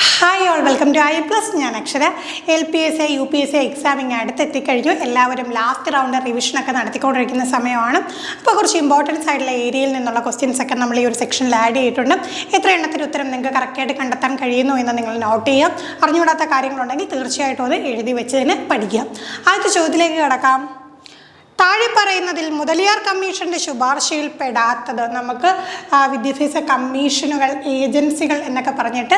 Hi all, welcome to I plus. ഞാൻ അക്ഷര. LPSA UPSA എക്സാമിങ് അടുത്തെത്തിക്കഴിഞ്ഞു. എല്ലാവരും ലാസ്റ്റ് റൗണ്ട് റിവിഷനൊക്കെ നടത്തിക്കൊണ്ടിരിക്കുന്ന സമയമാണ്. അപ്പോൾ കുറച്ച് ഇമ്പോർട്ടൻസ് ആയിട്ടുള്ള ഏരിയയിൽ നിന്നുള്ള ക്വസ്റ്റ്യൻസ് ഒക്കെ നമ്മൾ ഈ ഒരു സെക്ഷനിൽ ആഡ് ചെയ്തിട്ടുണ്ട്. എത്ര എണ്ണത്തിന് ഉത്തരം നിങ്ങൾക്ക് കറക്റ്റായിട്ട് കണ്ടെത്താൻ കഴിയുന്നു എന്ന് നിങ്ങൾ നോട്ട് ചെയ്യാം. അറിഞ്ഞുകൂടാത്ത കാര്യങ്ങളുണ്ടെങ്കിൽ തീർച്ചയായിട്ടും അത് എഴുതി വെച്ച് തന്നെ പഠിക്കുക. ആദ്യത്തെ ചോദ്യത്തിലേക്ക് കടക്കാം. താഴെ പറയുന്നതിൽ മുതലിയാർ കമ്മീഷൻ്റെ ശുപാർശയിൽ പെടാത്തത്, നമുക്ക് വിദ്യാഭ്യാസ കമ്മീഷനുകൾ, ഏജൻസികൾ എന്നൊക്കെ പറഞ്ഞിട്ട്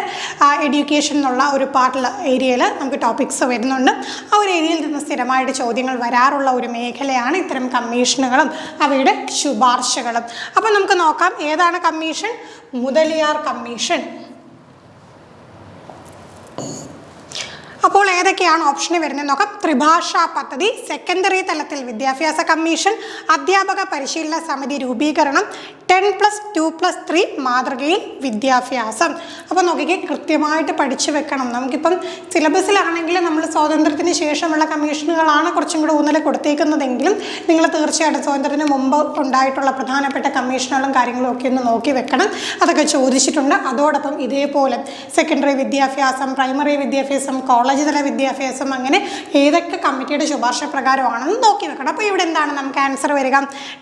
എഡ്യൂക്കേഷൻ എന്നുള്ള ഒരു പാർട്ടിൽ ഏരിയയിൽ നമുക്ക് ടോപ്പിക്സ് വരുന്നുണ്ട്. ആ ഒരു ഏരിയയിൽ നിന്ന് സ്ഥിരമായിട്ട് ചോദ്യങ്ങൾ വരാറുള്ള ഒരു മേഖലയാണ് ഇത്തരം കമ്മീഷനുകളും അവയുടെ ശുപാർശകളും. അപ്പോൾ നമുക്ക് നോക്കാം, ഏതാണ് കമ്മീഷൻ? മുതലിയാർ കമ്മീഷൻ. അപ്പോൾ ഏതൊക്കെയാണ് ഓപ്ഷന് വരുന്നത് നോക്കാം. ത്രിഭാഷാ പദ്ധതി, സെക്കൻഡറി തലത്തിൽ വിദ്യാഭ്യാസ കമ്മീഷൻ, അധ്യാപക പരിശീലന സമിതി രൂപീകരണം, 10+2+3 മാതൃകയിൽ വിദ്യാഭ്യാസം. അപ്പോൾ നോക്കിക്കേ, കൃത്യമായിട്ട് പഠിച്ചു വെക്കണം. നമുക്കിപ്പം സിലബസിലാണെങ്കിൽ നമ്മൾ സ്വാതന്ത്ര്യത്തിന് ശേഷമുള്ള കമ്മീഷനുകളാണ് കുറച്ചും കൂടെ ഊന്നൽ കൊടുത്തേക്കുന്നതെങ്കിലും നിങ്ങൾ തീർച്ചയായിട്ടും സ്വാതന്ത്ര്യത്തിന് മുമ്പ് ഉണ്ടായിട്ടുള്ള പ്രധാനപ്പെട്ട കമ്മീഷനുകളും കാര്യങ്ങളും ഒക്കെ ഒന്ന് നോക്കി വെക്കണം. അതൊക്കെ ചോദിച്ചിട്ടുണ്ട്. അതോടൊപ്പം ഇതേപോലെ സെക്കൻഡറി വിദ്യാഭ്യാസം, പ്രൈമറി വിദ്യാഭ്യാസം, കോളേജ് തല വിദ്യാഭ്യാസം, അങ്ങനെ ഏതൊക്കെ കമ്മിറ്റിയുടെ ശുപാർശ പ്രകാരമാണെന്ന് നോക്കി വെക്കണം. അപ്പോൾ ഇവിടെ എന്താണ് നമുക്ക് ആൻസർ വരിക?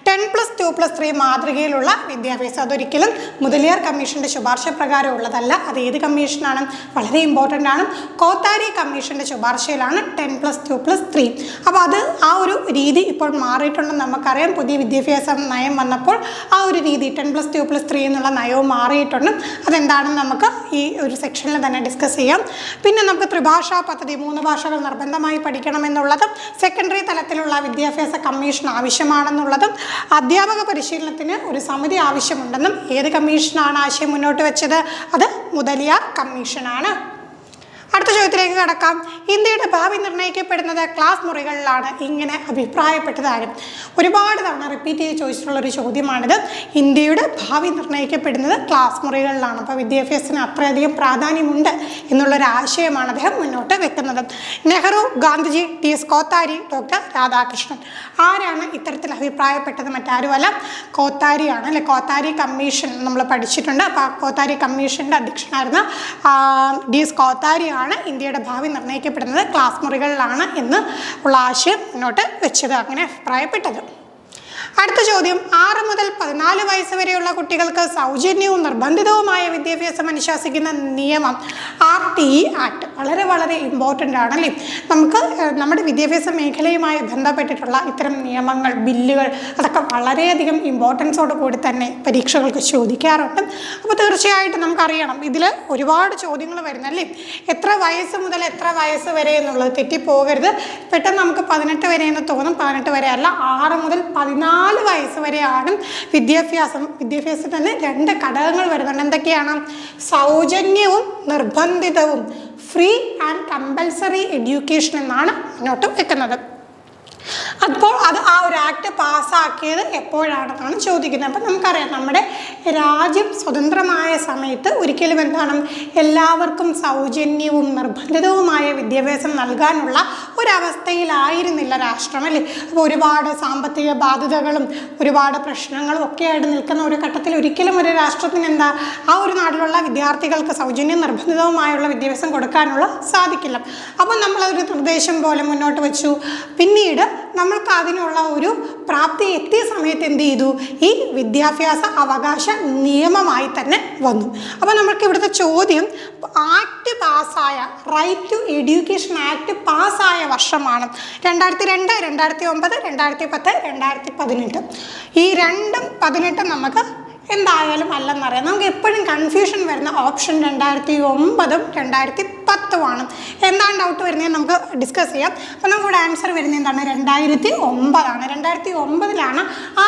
10+2+3 മാതൃകയിലുള്ള വിദ്യാഭ്യാസം. അതൊരിക്കലും മുതലിയാർ കമ്മീഷൻ്റെ ശുപാർശ പ്രകാരം ഉള്ളതല്ല. അത് ഏത് കമ്മീഷനാണ്? വളരെ ഇമ്പോർട്ടൻ്റ് ആണ്. കോത്താരി കമ്മീഷൻ്റെ ശുപാർശയിലാണ് 10+2+3. അപ്പോൾ അത് ആ ഒരു രീതി ഇപ്പോൾ മാറിയിട്ടുണ്ടെന്ന് നമുക്കറിയാം. പുതിയ വിദ്യാഭ്യാസ നയം വന്നപ്പോൾ ആ ഒരു രീതി 10+2+3 എന്നുള്ള നയവും മാറിയിട്ടുണ്ട്. അതെന്താണെന്ന് നമുക്ക് ഈ ഒരു സെക്ഷനിൽ തന്നെ ഡിസ്കസ് ചെയ്യാം. പിന്നെ നമുക്ക് ത്രിഭാഷാ പദ്ധതി, 3 ഭാഷകൾ നിർബന്ധമായി പഠിക്കണമെന്നുള്ളതും, സെക്കൻഡറി തലത്തിലുള്ള വിദ്യാഭ്യാസ കമ്മീഷൻ ആവശ്യമാണെന്നുള്ളതും, അധ്യാപക പരിശീലനത്തിന് ഒരു സമിതി ആവശ്യമുണ്ടെന്നും ഏത് കമ്മീഷനാണ് ആശയം മുന്നോട്ട് വെച്ചത്? അത് മുതലിയാർ കമ്മീഷനാണ്. അടുത്ത ചോദ്യത്തിലേക്ക് കടക്കാം. ഇന്ത്യയുടെ ഭാവി നിർണ്ണയിക്കപ്പെടുന്നത് ക്ലാസ് മുറികളിലാണ്. ഇങ്ങനെ അഭിപ്രായപ്പെട്ടതാരും. ഒരുപാട് തവണ റിപ്പീറ്റ് ചെയ്ത് ചോദിച്ചിട്ടുള്ളൊരു ചോദ്യമാണിത്. ഇന്ത്യയുടെ ഭാവി നിർണ്ണയിക്കപ്പെടുന്നത് ക്ലാസ് മുറികളിലാണ്. അപ്പോൾ വിദ്യാഭ്യാസത്തിന് അത്രയധികം പ്രാധാന്യമുണ്ട് എന്നുള്ളൊരു ആശയമാണ് അദ്ദേഹം മുന്നോട്ട് വെക്കുന്നത്. Nehru, Gandhiji, TS Kothari, doctor Radhakrishnan. ആരാണ് ഇത്തരത്തിൽ അഭിപ്രായപ്പെട്ടത്? മറ്റാരുമല്ല, കോത്താരിയാണ്. അല്ലെ, കോത്താരി കമ്മീഷൻ നമ്മൾ പഠിച്ചിട്ടുണ്ട്. അപ്പോൾ കോത്താരി കമ്മീഷൻ്റെ അധ്യക്ഷനായിരുന്ന DS കോത്താരിയാണ് ഇന്ത്യയുടെ ഭാവി നിർണ്ണയിക്കപ്പെടുന്നത് ക്ലാസ് മുറികളിലാണ് എന്ന് ഉള്ള ആശയം മുന്നോട്ട് വെച്ചത്, അങ്ങനെ അഭിപ്രായപ്പെട്ടത്. അടുത്ത ചോദ്യം, 6 മുതൽ 14 വയസ്സ് വരെയുള്ള കുട്ടികൾക്ക് സൗജന്യവും നിർബന്ധിതവുമായ വിദ്യാഭ്യാസം അനുശാസിക്കുന്ന നിയമം RTE ആക്ട്. വളരെ വളരെ ഇമ്പോർട്ടൻ്റ് ആണല്ലേ. നമുക്ക് നമ്മുടെ വിദ്യാഭ്യാസ മേഖലയുമായി ബന്ധപ്പെട്ടിട്ടുള്ള ഇത്തരം നിയമങ്ങൾ, ബില്ലുകൾ, അതൊക്കെ വളരെയധികം ഇമ്പോർട്ടൻസോട് കൂടി തന്നെ പരീക്ഷകൾക്ക് ചോദിക്കാറുണ്ട്. അപ്പോൾ തീർച്ചയായിട്ടും നമുക്കറിയണം, ഇതിൽ ഒരുപാട് ചോദ്യങ്ങൾ വരുന്നല്ലേ. എത്ര വയസ്സ് മുതൽ എത്ര വയസ്സ് വരെ എന്നുള്ളത് തെറ്റിപ്പോകരുത്. പെട്ടെന്ന് നമുക്ക് 18 വരെ എന്ന് തോന്നും. 18 വരെ അല്ല, 6 മുതൽ 14 വയസ്സ് വരെയാണ് വിദ്യാഭ്യാസം. വിദ്യാഭ്യാസത്തിൽ തന്നെ 2 ഘടകങ്ങൾ വരുന്നുണ്ട്. എന്തൊക്കെയാണ്? സൗജന്യവും നിർബന്ധിതവും, ഫ്രീ ആൻഡ് കമ്പൽസറി എഡ്യൂക്കേഷൻ എന്നാണ് മുന്നോട്ട് വെക്കുന്നത്. അപ്പോൾ അത് ആ ഒരു ആക്ട് പാസ്സാക്കിയത് എപ്പോഴാണെന്നാണ് ചോദിക്കുന്നത്. അപ്പം നമുക്കറിയാം, നമ്മുടെ രാജ്യം സ്വതന്ത്രമായ സമയത്ത് ഒരിക്കലും എന്താണ്, എല്ലാവർക്കും സൗജന്യവും നിർബന്ധിതവുമായ വിദ്യാഭ്യാസം നൽകാനുള്ള ഒരവസ്ഥയിലായിരുന്നില്ല രാഷ്ട്രം, അല്ലേ. അപ്പോൾ ഒരുപാട് സാമ്പത്തിക ബാധ്യതകളും ഒരുപാട് പ്രശ്നങ്ങളും ഒക്കെ ആയിട്ട് നിൽക്കുന്ന ഒരു ഘട്ടത്തിൽ ഒരിക്കലും ഒരു രാഷ്ട്രത്തിന് എന്താ, ആ ഒരു നാട്ടിലുള്ള വിദ്യാർത്ഥികൾക്ക് സൗജന്യം നിർബന്ധിതവുമായുള്ള വിദ്യാഭ്യാസം കൊടുക്കാനുള്ള സാധിക്കില്ല. അപ്പോൾ നമ്മളൊരു നിർദ്ദേശം പോലെ മുന്നോട്ട് വെച്ചു. പിന്നീട് നമ്മൾക്ക് അതിനുള്ള ഒരു പ്രാപ്തി എത്തിയ സമയത്ത് എന്ത് ചെയ്തു? ഈ വിദ്യാഭ്യാസ അവകാശ നിയമമായി തന്നെ വന്നു. അപ്പോൾ നമ്മൾക്ക് ഇവിടുത്തെ ചോദ്യം, ആക്ട് പാസ്സായ, റൈറ്റ് ടു എഡ്യൂക്കേഷൻ ആക്ട് പാസ്സായ വർഷമാണ് 2002, 2009, 2010, 2018. ഈ 2018 നമുക്ക് എന്തായാലും അല്ലെന്നറിയാം. നമുക്ക് എപ്പോഴും കൺഫ്യൂഷൻ വരുന്ന ഓപ്ഷൻ 2009ഉം 2010ഉമാണ്. എന്താണ് ഡൗട്ട് വരുന്നത് നമുക്ക് ഡിസ്കസ് ചെയ്യാം. അപ്പോൾ നമുക്കിവിടെ ആൻസർ വരുന്നത് എന്താണ്? 2009ആണ്. 2009ലാണ്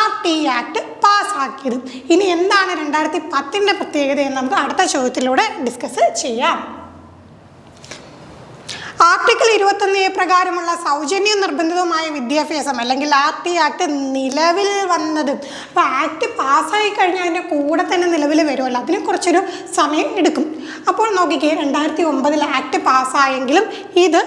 RTE ആക്ട് പാസ്സാക്കിയത്. ഇനി എന്താണ് 2010ൻ്റെ പ്രത്യേകത എന്ന് നമുക്ക് അടുത്ത ചോദ്യത്തിലൂടെ ഡിസ്കസ് ചെയ്യാം. ആർട്ടിക്കിൾ 21A പ്രകാരമുള്ള സൗജന്യം നിർബന്ധിതവുമായ വിദ്യാഭ്യാസം അല്ലെങ്കിൽ RTE ആക്ട് നിലവിൽ വന്നത്, അപ്പോൾ ആക്ട് പാസ്സായി കഴിഞ്ഞാൽ അതിൻ്റെ കൂടെ തന്നെ നിലവിൽ വരുമല്ലോ, അതിന് കുറച്ചൊരു സമയം എടുക്കും. അപ്പോൾ നോക്കിക്കേ, 2009 ആക്ട് പാസ്സായെങ്കിലും ഇത്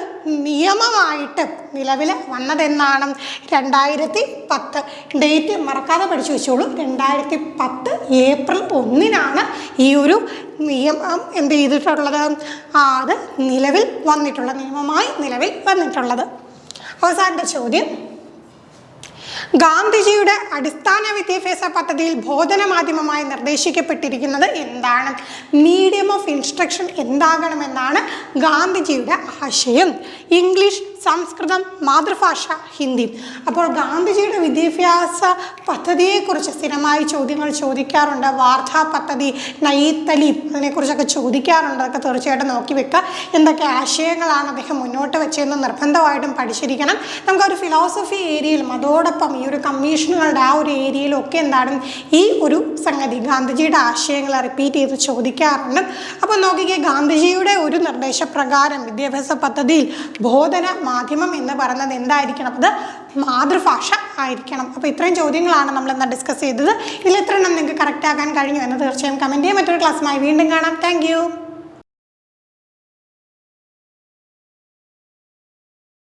നിയമമായിട്ട് നിലവിൽ വന്നതെന്നാണ് 2010. ഡേറ്റ് മറക്കാതെ പഠിച്ചു വെച്ചോളൂ. 2010 ഏപ്രിൽ 1 ഈ ഒരു നിയമം എന്ത് ചെയ്തിട്ടുള്ളത്? അത് നിലവിൽ വന്നിട്ടുള്ള നിയമമായി നിലവിൽ വന്നിട്ടുള്ളത്. അവസാനത്തെ ചോദ്യം, ഗാന്ധിജിയുടെ അടിസ്ഥാന വിദ്യാഭ്യാസ പദ്ധതിയിൽ ബോധന മാധ്യമമായി നിർദ്ദേശിക്കപ്പെട്ടിരിക്കുന്നത് എന്താണ്? മീഡിയം ഓഫ് ഇൻസ്ട്രക്ഷൻ എന്താകണമെന്നാണ് ഗാന്ധിജിയുടെ ആശയം? ഇംഗ്ലീഷ്, സംസ്കൃതം, മാതൃഭാഷ, ഹിന്ദി. അപ്പോൾ ഗാന്ധിജിയുടെ വിദ്യാഭ്യാസ പദ്ധതിയെക്കുറിച്ച് സ്ഥിരമായി ചോദ്യങ്ങൾ ചോദിക്കാറുണ്ട്. വാർധാ പദ്ധതി, നയി തലീം, അതിനെക്കുറിച്ചൊക്കെ ചോദിക്കാറുണ്ട്. അതൊക്കെ തീർച്ചയായിട്ടും നോക്കി വെക്കുക. എന്തൊക്കെ ആശയങ്ങളാണ് അദ്ദേഹം മുന്നോട്ട് വെച്ചതെന്ന് നിർബന്ധമായിട്ടും പഠിച്ചിരിക്കണം. നമുക്കൊരു ഫിലോസഫി ഏരിയയിലും അതോടൊപ്പം ഈ ഒരു കമ്മീഷനുകളുടെ ആ ഒരു ഏരിയയിലും ഒക്കെ എന്താണ് ഈ ഒരു സംഗതി ഗാന്ധിജിയുടെ ആശയങ്ങൾ റിപ്പീറ്റ് ചെയ്ത് ചോദിക്കാറുണ്ട്. അപ്പോൾ നോക്കിക്കേ, ഗാന്ധിജിയുടെ ഒരു നിർദ്ദേശപ്രകാരം വിദ്യാഭ്യാസ പദ്ധതിയിൽ ബോധന മാധ്യമം എന്ന് പറയുന്നത് എന്തായിരിക്കണം? അത് മാതൃഭാഷ ആയിരിക്കണം. അപ്പോൾ ഇത്രയും ചോദ്യങ്ങളാണ് നമ്മൾ ഇന്ന് ഡിസ്കസ് ചെയ്തത്. ഇതിൽ എത്ര എണ്ണം നിങ്ങൾക്ക് കറക്റ്റ് ആക്കാൻ കഴിഞ്ഞു എന്ന് തീർച്ചയായും കമൻറ്റ് ചെയ്യാം. മറ്റൊരു ക്ലാസ്സുമായി വീണ്ടും കാണാം. താങ്ക്